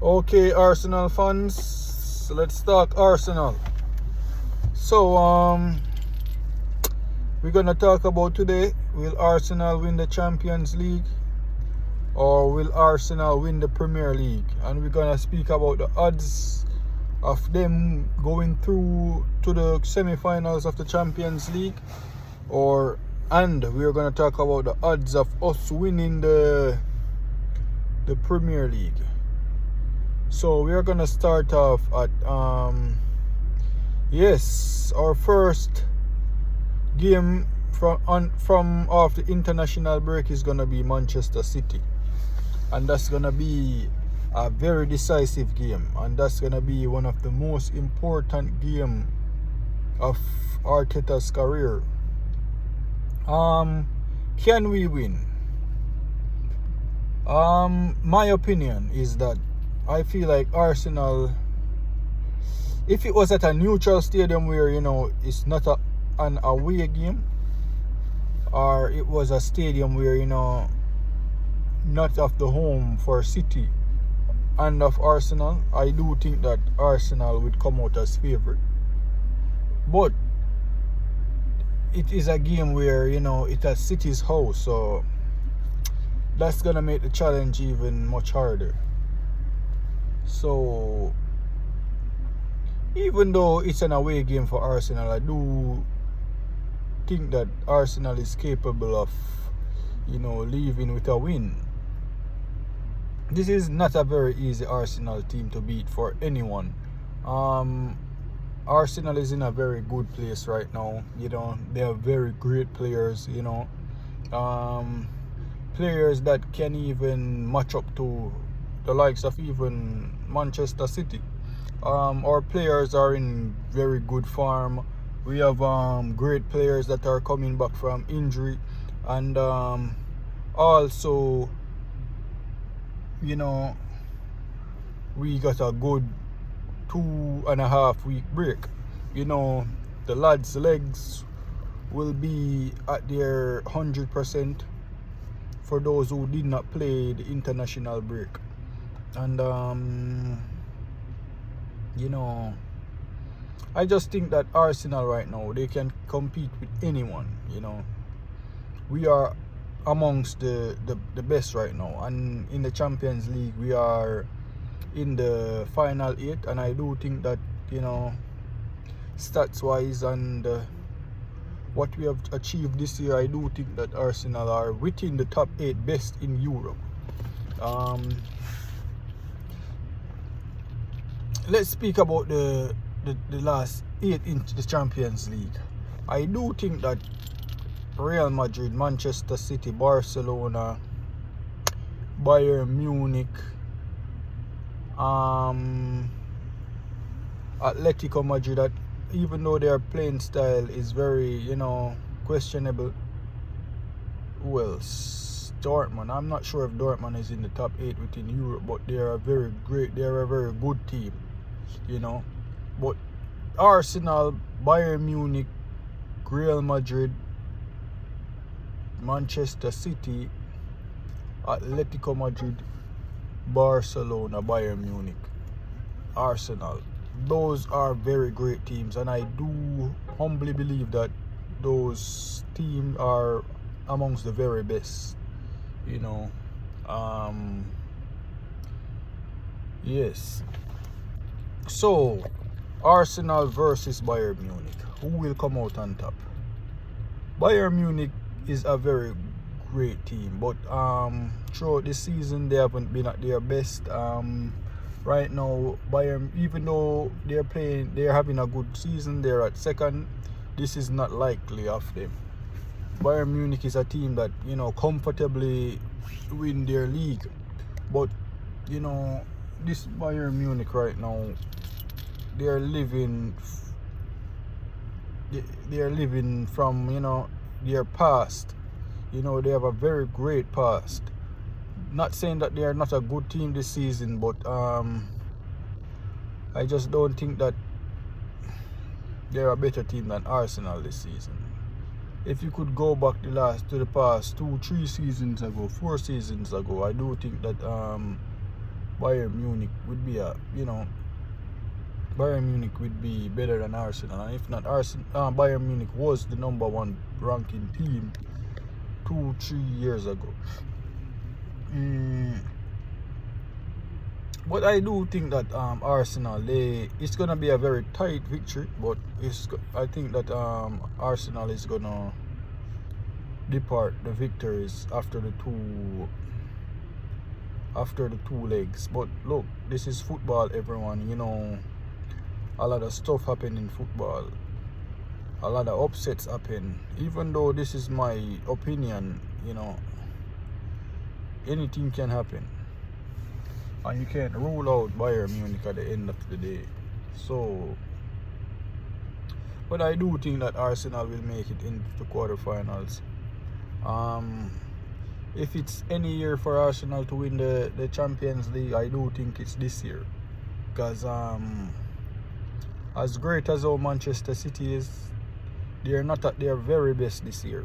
Okay, Arsenal fans, let's talk Arsenal. So, we're gonna talk about today. Will Arsenal win the Champions League, or will Arsenal win the Premier League? And we're gonna speak about the odds of them going through to the semi-finals of the Champions League, and we're gonna talk about the odds of us winning the Premier League. So we are gonna start off at our first game from off the international break is gonna be Manchester City, and that's gonna be a very decisive game, and that's gonna be one of the most important game of Arteta's career. Can we win? My opinion is that I feel like Arsenal, if it was at a neutral stadium where, it's not an away game, or it was a stadium where, not of the home for City and of Arsenal, I do think that Arsenal would come out as favourite. But it is a game where, it's at City's house, so that's going to make the challenge even much harder. So, even though it's an away game for Arsenal, I do think that Arsenal is capable of, leaving with a win. This is not a very easy Arsenal team to beat for anyone. Arsenal is in a very good place right now. They are very great players, players that can even match up to the likes of even Manchester City. Our players are in very good form. We have great players that are coming back from injury, and also, we got a good 2.5 week break. The lads' legs will be at their 100% for those who did not play the international break. And I just think that Arsenal right now, they can compete with anyone. We are amongst the best right now, and in the Champions League we are in the final 8, and I do think that, stats wise and what we have achieved this year, I do think that Arsenal are within the top 8 best in Europe. Let's speak about the last 8 in the Champions League. I do think that Real Madrid, Manchester City, Barcelona, Bayern Munich, Atletico Madrid, that even though their playing style is very, questionable. Who else? Dortmund. I'm not sure if Dortmund is in the top 8 within Europe, but they are a very good team. But Arsenal, Bayern Munich, Real Madrid, Manchester City, Atletico Madrid, Barcelona, Bayern Munich, Arsenal, those are very great teams, and I do humbly believe that those teams are amongst the very best. Yes. So, Arsenal versus Bayern Munich. Who will come out on top? Bayern Munich is a very great team, but throughout this season they haven't been at their best. Right now, Bayern, even though they're having a good season, they're at second. This is not likely of them. Bayern Munich is a team that, comfortably win their league, but this Bayern Munich right now, they're living from their past. They have a very great past. Not saying that they are not a good team this season, but I just don't think that they're a better team than Arsenal this season. If you could go back to the past 2-3 seasons ago, 4 seasons ago, I do think that Bayern Munich would be Bayern Munich would be better than Arsenal, and if not, Bayern Munich was the number one ranking team 2-3 years ago. But I do think that Arsenal, it's gonna be a very tight victory, but I think that Arsenal is gonna depart the victories after the two legs. But look, this is football, everyone. A lot of stuff happen in football. A lot of upsets happen. Even though this is my opinion, anything can happen. And you can't rule out Bayern Munich at the end of the day. So, but I do think that Arsenal will make it into the quarterfinals. If it's any year for Arsenal to win the Champions League, I do think it's this year. Because as great as how Manchester City is, they're not at their very best this year.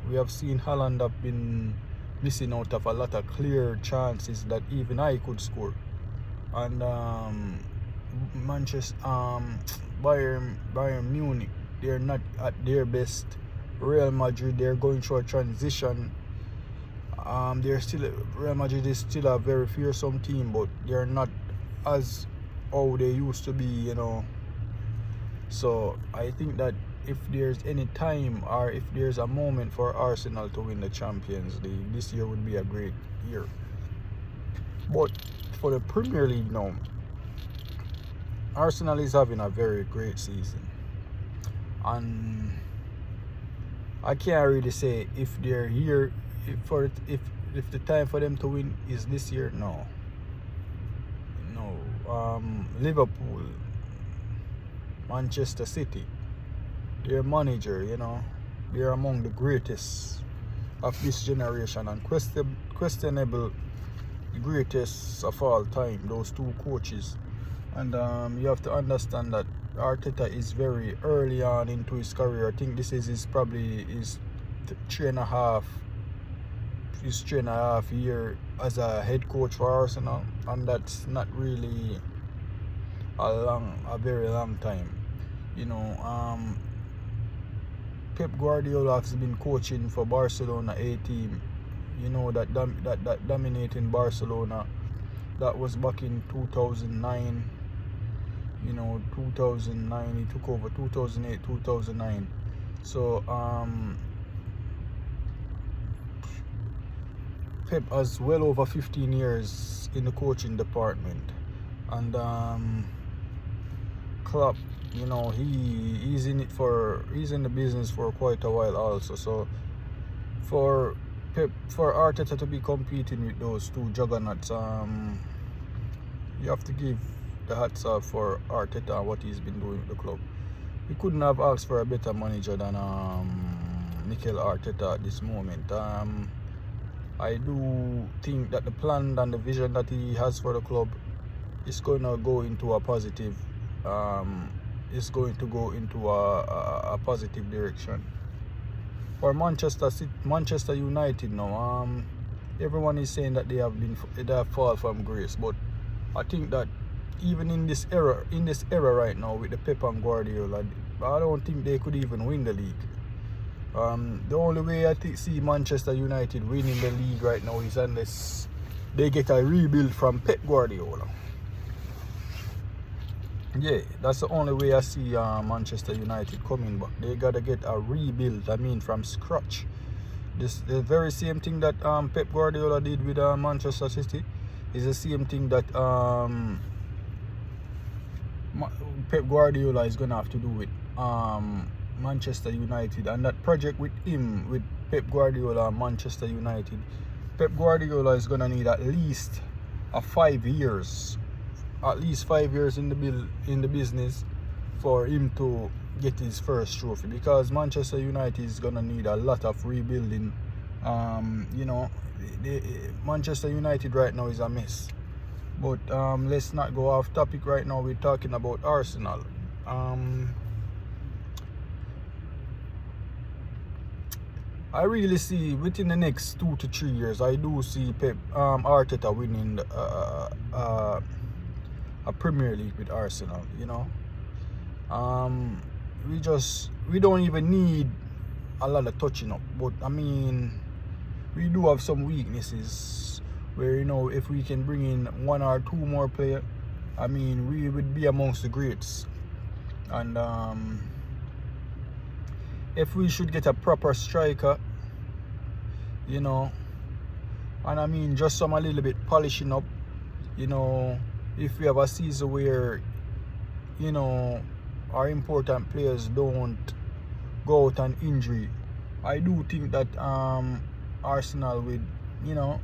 We have seen Haaland have been missing out of a lot of clear chances that even I could score. And Bayern Munich, they're not at their best. Real Madrid, they're going through a transition. Real Madrid is still a very fearsome team, but they're not as how they used to be, So I think that if there's any time or if there's a moment for Arsenal to win the Champions League, this year would be a great year. But for the Premier League now, Arsenal is having a very great season, and I can't really say if they're here if the time for them to win is this year. No. Liverpool, Manchester City, their manager, they're among the greatest of this generation, and questionable greatest of all time, those two coaches. And you have to understand that Arteta is very early on into his career. I think this is probably his 3.5 year as a head coach for Arsenal, and that's not really a very long time. Pep Guardiola has been coaching for Barcelona A team. That dominating Barcelona. That was back in 2009. 2009 he took over. 2008, 2009. So Pep has well over 15 years in the coaching department, and Klopp, he's in the business for quite a while also. So for Arteta to be competing with those two juggernauts, you have to give the hats off for Arteta and what he's been doing with the club. We couldn't have asked for a better manager than Mikel Arteta at this moment. I do think that the plan and the vision that he has for the club is going to go into a positive positive direction. For Manchester United now, everyone is saying that they have fall from grace, but I think that even in this era right now with the Pep and Guardiola, I don't think they could even win the league. The only way I see Manchester United winning the league right now is unless they get a rebuild from Pep Guardiola. Yeah, that's the only way I see Manchester United coming back. They gotta get a rebuild, from scratch. The very same thing that Pep Guardiola did with Manchester City is the same thing that Pep Guardiola is gonna have to do with Manchester United. And that project with Pep Guardiola and Manchester United, Pep Guardiola is gonna need at least 5 years in the business for him to get his first trophy, because Manchester United is gonna need a lot of rebuilding. Manchester United right now is a mess. But let's not go off topic right now. We're talking about Arsenal. I really see within the next 2 to 3 years, I do see Arteta winning a Premier League with Arsenal. You know, we don't even need a lot of touching up, but I mean, we do have some weaknesses where, you know, if we can bring in 1 or 2 more players, I mean, we would be amongst the greats. And if we should get a proper striker, you know, and I mean just a little bit polishing up, you know, if we have a season where, you know, our important players don't go out on injury, I do think that Arsenal would, you know,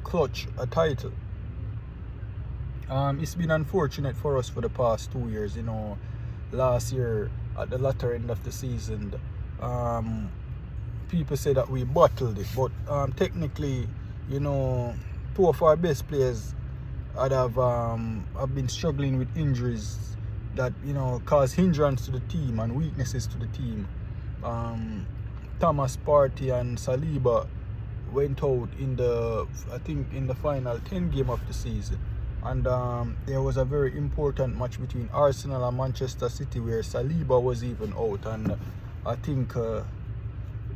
clutch a title. It's been unfortunate for us for the past 2 years, you know. Last year at the latter end of the season, people say that we bottled it, but technically, you know, 2 of our best players have been struggling with injuries that, you know, cause hindrance to the team and weaknesses to the team. Thomas Partey and Saliba went out in the final 10 game of the season. And there was a very important match between Arsenal and Manchester City where Saliba was even out, and I think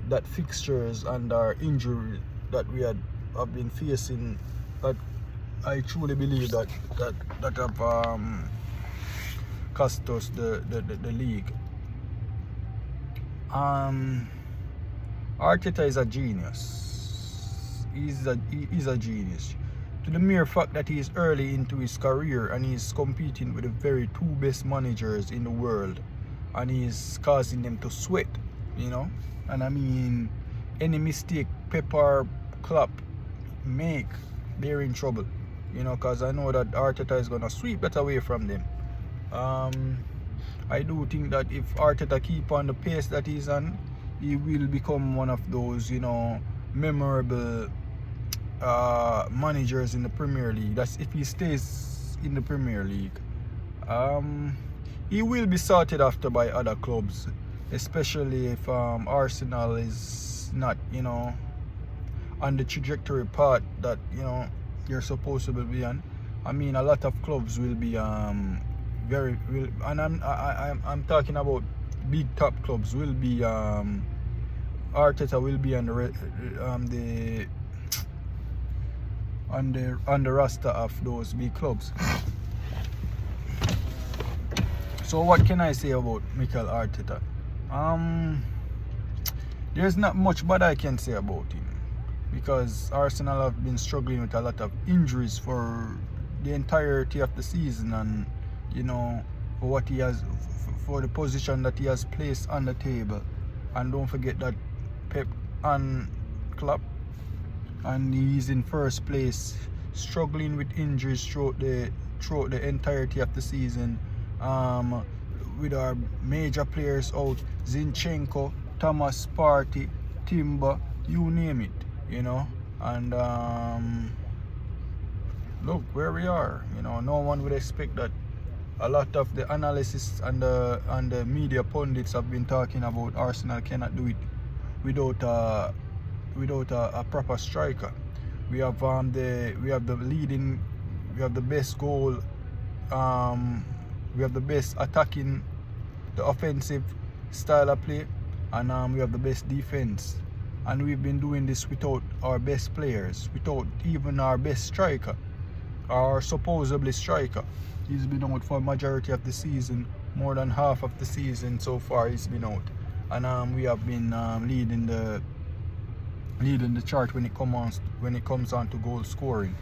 that fixtures and our injury that we have been facing, that I truly believe that have cost us the league. Arteta is a genius. He's a genius. To the mere fact that he is early into his career and he's competing with the very 2 best managers in the world, and he's causing them to sweat, you know. And I mean, any mistake Pep or Klopp make, they're in trouble, you know, because I know that Arteta is going to sweep that away from them. I do think that if Arteta keep on the pace that he's on, he will become one of those, you know, memorable managers in the Premier League. That's if he stays in the Premier League. He will be sorted after by other clubs, especially if Arsenal is not, you know, on the trajectory path that, you know, you're supposed to be on. I mean, a lot of clubs will be and I'm talking about big top clubs will be Arteta will be on the roster of those big clubs. So what can I say about Mikel Arteta? There's not much bad I can say about him, because Arsenal have been struggling with a lot of injuries for the entirety of the season, and, you know, for what he has, for the position that he has placed on the table. And don't forget that Pep and Klopp, and he's in first place, struggling with injuries throughout the entirety of the season, with our major players out, Zinchenko, Thomas Partey, Timber, you name it, you know. And look where we are, you know. No one would expect that. A lot of the analysis and the media pundits have been talking about Arsenal cannot do it without a proper striker. We have the best goal, we have the best attacking, the offensive style of play, and we have the best defense. And we've been doing this without our best players, without even our best striker, our supposedly striker. He's been out for a majority of the season, more than half of the season so far he's been out. And we have been leading the chart when it comes on to goal scoring.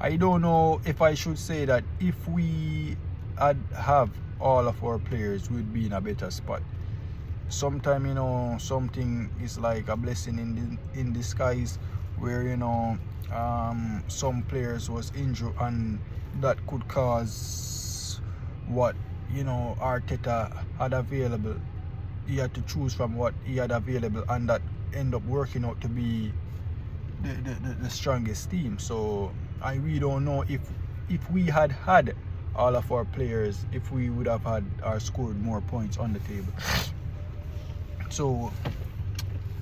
I don't know if I should say that if we have all of our players, we'd be in a better spot. Sometimes, you know, something is like a blessing in disguise, where, you know, some players was injured, and that could cause what, you know, Arteta had available. He had to choose from what he had available, and that end up working out to be the strongest team. So I really don't know if we had all of our players, if we would have had or scored more points on the table. So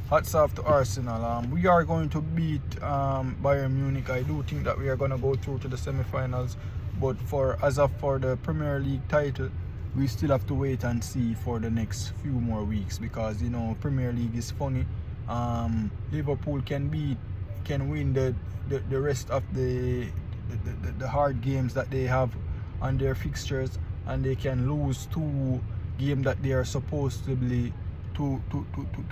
hats off to Arsenal. We are going to beat Bayern Munich. I do think that we are going to go through to the semi-finals, but for the Premier League title, we still have to wait and see for the next few more weeks, because you know Premier League is funny. Liverpool can win the rest of the hard games that they have on their fixtures, and they can lose 2 games that they are supposed to be to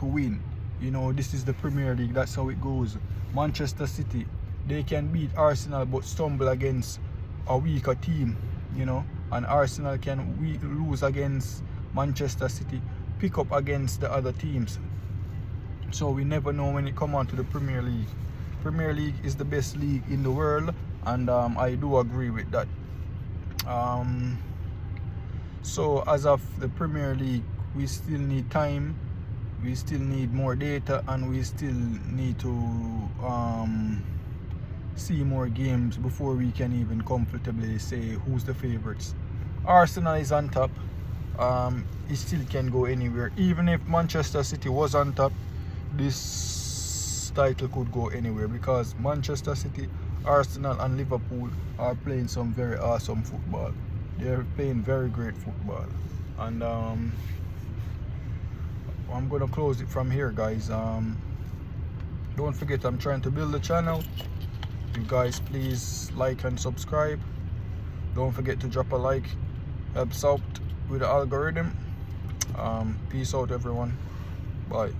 win. You know, this is the Premier League, that's how it goes. Manchester City, they can beat Arsenal but stumble against a weaker team, you know, and Arsenal can lose against Manchester City, pick up against the other teams. So we never know when it comes on to the Premier League. Premier League is the best league in the world, and I do agree with that. So as of the Premier League, we still need time, we still need more data, and we still need to see more games before we can even comfortably say who's the favorites. Arsenal is on top. It still can go anywhere. Even if Manchester City was on top, this title could go anywhere, because Manchester City, Arsenal and Liverpool are playing some very awesome football. They're playing very great football. And I'm gonna close it from here, guys. Don't forget, I'm trying to build the channel. You guys please like and subscribe. Don't forget to drop a like, helps out with the algorithm. Peace out, everyone. Bye.